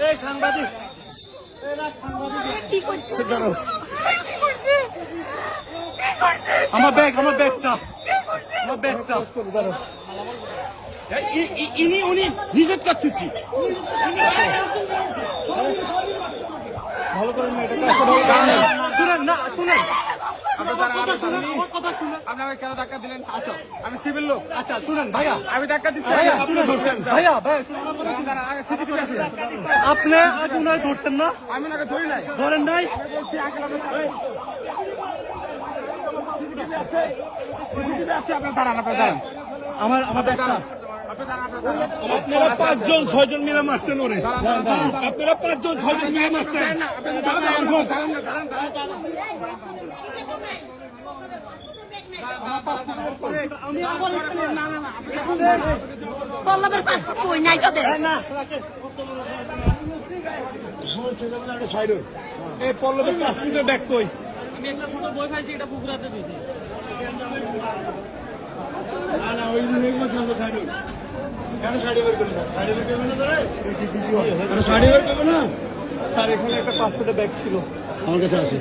এই সাংবাদিক আমার ব্যাগটা উনি নিষেধ করতেছি ভালো করে শুনেন না শুনেন আপনাকে কেন ধাক্কা দিলেন? আচ্ছা আমি সিভিল লোক। আচ্ছা শুনেন ভাইয়া, আমি ধাক্কা দিচ্ছি ভাইয়া সিসিটিভি আছে। আপনি আগে উনারে ধরছেন না? আমি ওনাকে ধরি নাই। ধরেন নাই? আমার আপনারা 5 জন 6 জন মিলে মারছেন ওরে। আপনারা 5 জন 6 জন মিলে মারছেন। পল্লবের পাসপোর্ট কই নাই তোদের? এই পল্লবের পাসপোর্টের ব্যাগ কই? আমি একটা ছোট বই পাইছি, এটা পুকুরাতে দিয়েছি। স্যার এখানে একটা পাসপোর্টের ব্যাগ ছিল, আমার কাছে আছে।